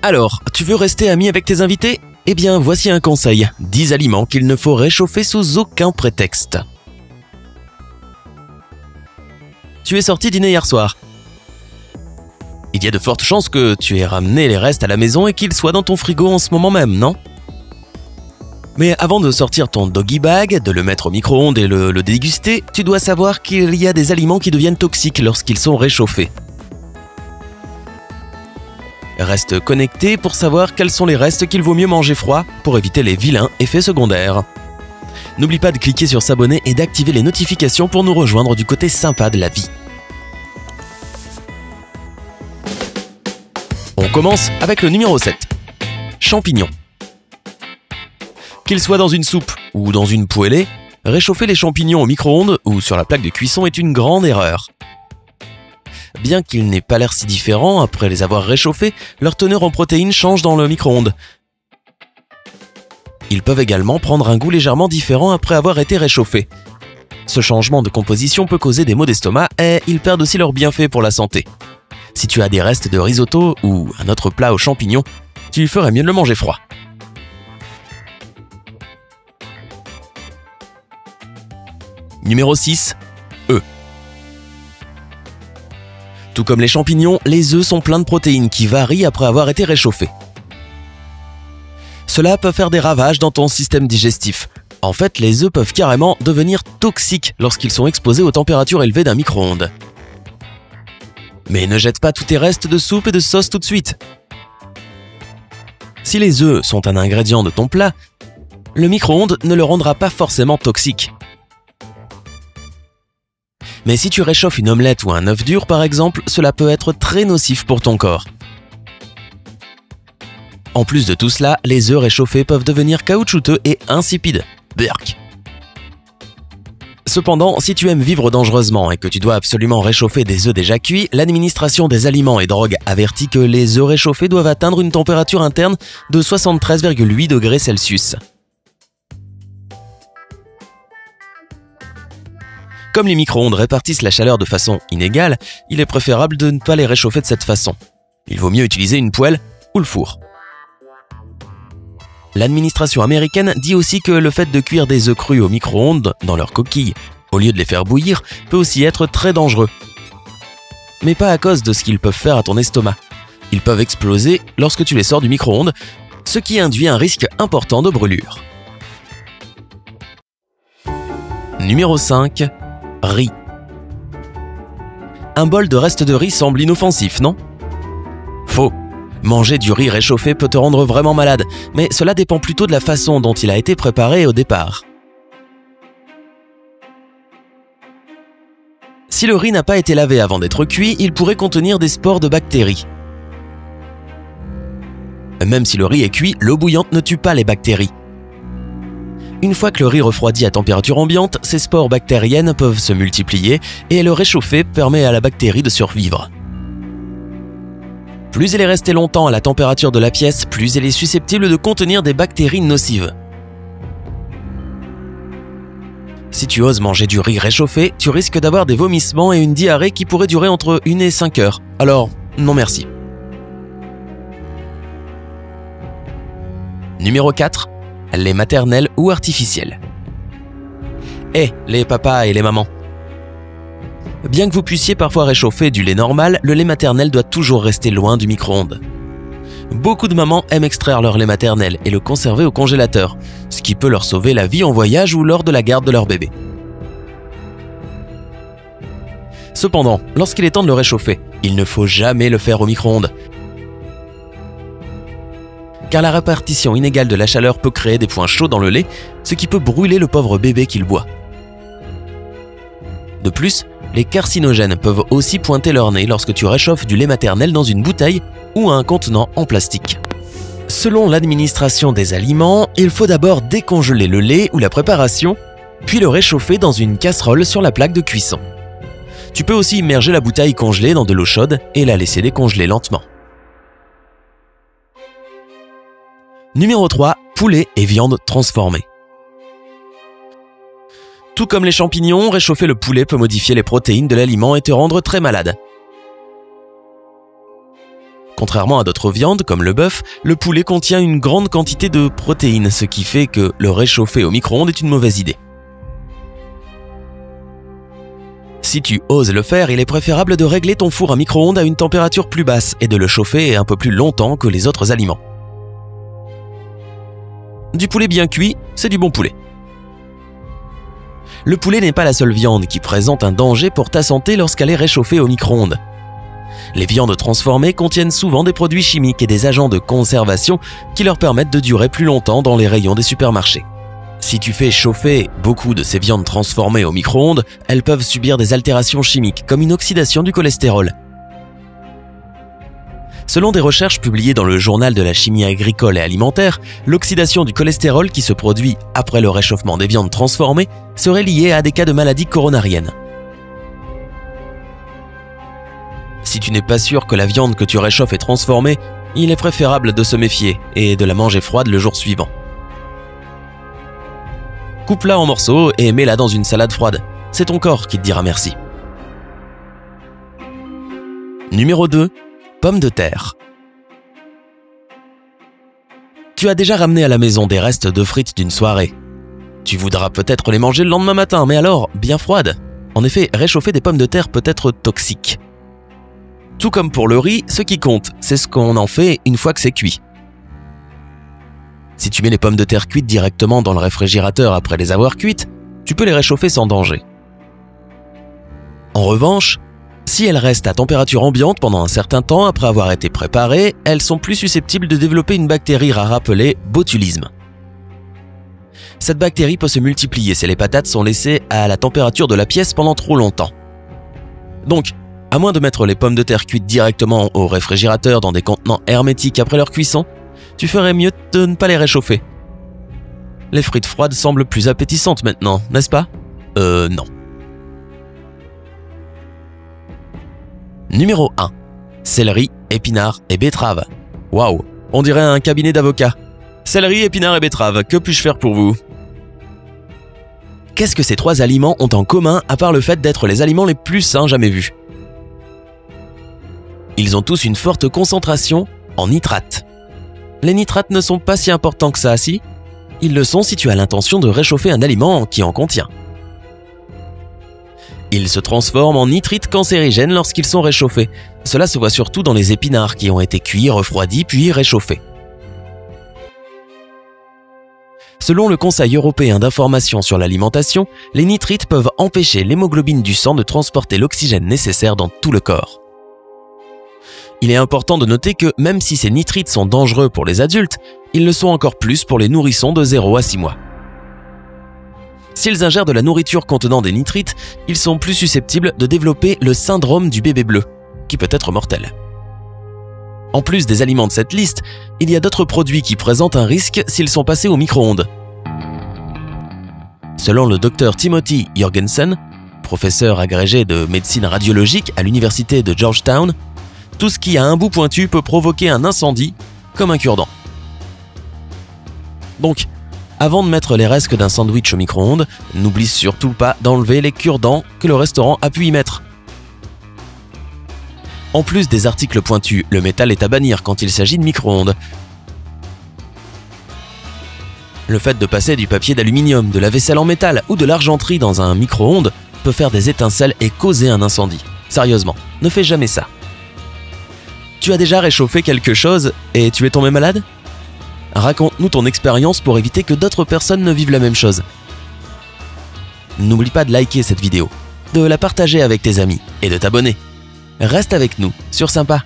Alors, tu veux rester ami avec tes invités? Eh bien, voici un conseil. 10 aliments qu'il ne faut réchauffer sous aucun prétexte. Tu es sorti dîner hier soir. Il y a de fortes chances que tu aies ramené les restes à la maison et qu'ils soient dans ton frigo en ce moment même, non? Mais avant de sortir ton doggy bag, de le mettre au micro-ondes et le déguster, tu dois savoir qu'il y a des aliments qui deviennent toxiques lorsqu'ils sont réchauffés. Reste connecté pour savoir quels sont les restes qu'il vaut mieux manger froid pour éviter les vilains effets secondaires. N'oublie pas de cliquer sur s'abonner et d'activer les notifications pour nous rejoindre du côté sympa de la vie. On commence avec le numéro 7. Champignons. Qu'ils soient dans une soupe ou dans une poêlée, réchauffer les champignons au micro-ondes ou sur la plaque de cuisson est une grande erreur. Bien qu'ils n'aient pas l'air si différents après les avoir réchauffés, leur teneur en protéines change dans le micro-ondes. Ils peuvent également prendre un goût légèrement différent après avoir été réchauffés. Ce changement de composition peut causer des maux d'estomac et ils perdent aussi leurs bienfaits pour la santé. Si tu as des restes de risotto ou un autre plat aux champignons, tu ferais mieux de le manger froid. Numéro 6. Œufs. Tout comme les champignons, les œufs sont pleins de protéines qui varient après avoir été réchauffés. Cela peut faire des ravages dans ton système digestif. En fait, les œufs peuvent carrément devenir toxiques lorsqu'ils sont exposés aux températures élevées d'un micro-ondes. Mais ne jette pas tous tes restes de soupe et de sauce tout de suite. Si les œufs sont un ingrédient de ton plat, le micro-ondes ne le rendra pas forcément toxique. Mais si tu réchauffes une omelette ou un œuf dur par exemple, cela peut être très nocif pour ton corps. En plus de tout cela, les œufs réchauffés peuvent devenir caoutchouteux et insipides. Berk. Cependant, si tu aimes vivre dangereusement et que tu dois absolument réchauffer des œufs déjà cuits, l'administration des aliments et drogues avertit que les œufs réchauffés doivent atteindre une température interne de 73,8 degrés Celsius. Comme les micro-ondes répartissent la chaleur de façon inégale, il est préférable de ne pas les réchauffer de cette façon. Il vaut mieux utiliser une poêle ou le four. L'administration américaine dit aussi que le fait de cuire des œufs crus au micro-ondes dans leur coquille, au lieu de les faire bouillir, peut aussi être très dangereux. Mais pas à cause de ce qu'ils peuvent faire à ton estomac. Ils peuvent exploser lorsque tu les sors du micro-ondes, ce qui induit un risque important de brûlure. Numéro 5. Riz. Un bol de restes de riz semble inoffensif, non? Faux. Manger du riz réchauffé peut te rendre vraiment malade, mais cela dépend plutôt de la façon dont il a été préparé au départ. Si le riz n'a pas été lavé avant d'être cuit, il pourrait contenir des spores de bactéries. Même si le riz est cuit, l'eau bouillante ne tue pas les bactéries. Une fois que le riz refroidit à température ambiante, ces spores bactériennes peuvent se multiplier et le réchauffer permet à la bactérie de survivre. Plus elle est restée longtemps à la température de la pièce, plus elle est susceptible de contenir des bactéries nocives. Si tu oses manger du riz réchauffé, tu risques d'avoir des vomissements et une diarrhée qui pourrait durer entre 1 et 5 heures. Alors, non merci. Numéro 4. Lait maternel ou artificiel. Les papas et les mamans. Bien que vous puissiez parfois réchauffer du lait normal, le lait maternel doit toujours rester loin du micro-ondes. Beaucoup de mamans aiment extraire leur lait maternel et le conserver au congélateur, ce qui peut leur sauver la vie en voyage ou lors de la garde de leur bébé. Cependant, lorsqu'il est temps de le réchauffer, il ne faut jamais le faire au micro-ondes. Car la répartition inégale de la chaleur peut créer des points chauds dans le lait, ce qui peut brûler le pauvre bébé qu'il boit. De plus, les carcinogènes peuvent aussi pointer leur nez lorsque tu réchauffes du lait maternel dans une bouteille ou un contenant en plastique. Selon l'administration des aliments, il faut d'abord décongeler le lait ou la préparation, puis le réchauffer dans une casserole sur la plaque de cuisson. Tu peux aussi immerger la bouteille congelée dans de l'eau chaude et la laisser décongeler lentement. Numéro 3. Poulet et viande transformée. Tout comme les champignons, réchauffer le poulet peut modifier les protéines de l'aliment et te rendre très malade. Contrairement à d'autres viandes comme le bœuf, le poulet contient une grande quantité de protéines, ce qui fait que le réchauffer au micro-ondes est une mauvaise idée. Si tu oses le faire, il est préférable de régler ton four à micro-ondes à une température plus basse et de le chauffer un peu plus longtemps que les autres aliments. Du poulet bien cuit, c'est du bon poulet. Le poulet n'est pas la seule viande qui présente un danger pour ta santé lorsqu'elle est réchauffée au micro-ondes. Les viandes transformées contiennent souvent des produits chimiques et des agents de conservation qui leur permettent de durer plus longtemps dans les rayons des supermarchés. Si tu fais chauffer beaucoup de ces viandes transformées au micro-ondes, elles peuvent subir des altérations chimiques comme une oxydation du cholestérol. Selon des recherches publiées dans le journal de la chimie agricole et alimentaire, l'oxydation du cholestérol qui se produit après le réchauffement des viandes transformées serait liée à des cas de maladies coronariennes. Si tu n'es pas sûr que la viande que tu réchauffes est transformée, il est préférable de se méfier et de la manger froide le jour suivant. Coupe-la en morceaux et mets-la dans une salade froide. C'est ton corps qui te dira merci. Numéro 2. Pommes de terre. Tu as déjà ramené à la maison des restes de frites d'une soirée. Tu voudras peut-être les manger le lendemain matin, mais alors bien froides. En effet, réchauffer des pommes de terre peut être toxique. Tout comme pour le riz, ce qui compte, c'est ce qu'on en fait une fois que c'est cuit. Si tu mets les pommes de terre cuites directement dans le réfrigérateur après les avoir cuites, tu peux les réchauffer sans danger. En revanche, si elles restent à température ambiante pendant un certain temps après avoir été préparées, elles sont plus susceptibles de développer une bactérie rare appelée botulisme. Cette bactérie peut se multiplier si les patates sont laissées à la température de la pièce pendant trop longtemps. Donc, à moins de mettre les pommes de terre cuites directement au réfrigérateur dans des contenants hermétiques après leur cuisson, tu ferais mieux de ne pas les réchauffer. Les frites froides semblent plus appétissantes maintenant, n'est-ce pas ? Non. Numéro 1. Céleri, épinards et betteraves. Waouh, on dirait un cabinet d'avocats. Céleri, épinards et betteraves, que puis-je faire pour vous ? Qu'est-ce que ces trois aliments ont en commun à part le fait d'être les aliments les plus sains jamais vus ? Ils ont tous une forte concentration en nitrates. Les nitrates ne sont pas si importants que ça, si ? Ils le sont si tu as l'intention de réchauffer un aliment qui en contient. Ils se transforment en nitrites cancérigènes lorsqu'ils sont réchauffés. Cela se voit surtout dans les épinards qui ont été cuits, refroidis puis réchauffés. Selon le Conseil européen d'information sur l'alimentation, les nitrites peuvent empêcher l'hémoglobine du sang de transporter l'oxygène nécessaire dans tout le corps. Il est important de noter que même si ces nitrites sont dangereux pour les adultes, ils le sont encore plus pour les nourrissons de 0 à 6 mois. S'ils ingèrent de la nourriture contenant des nitrites, ils sont plus susceptibles de développer le syndrome du bébé bleu, qui peut être mortel. En plus des aliments de cette liste, il y a d'autres produits qui présentent un risque s'ils sont passés au micro-ondes. Selon le Dr Timothy Jorgensen, professeur agrégé de médecine radiologique à l'université de Georgetown, tout ce qui a un bout pointu peut provoquer un incendie, comme un cure-dent. Donc, avant de mettre les restes d'un sandwich au micro-ondes, n'oublie surtout pas d'enlever les cure-dents que le restaurant a pu y mettre. En plus des articles pointus, le métal est à bannir quand il s'agit de micro-ondes. Le fait de passer du papier d'aluminium, de la vaisselle en métal ou de l'argenterie dans un micro-ondes peut faire des étincelles et causer un incendie. Sérieusement, ne fais jamais ça. Tu as déjà réchauffé quelque chose et tu es tombé malade ? Raconte-nous ton expérience pour éviter que d'autres personnes ne vivent la même chose. N'oublie pas de liker cette vidéo, de la partager avec tes amis et de t'abonner. Reste avec nous sur Sympa.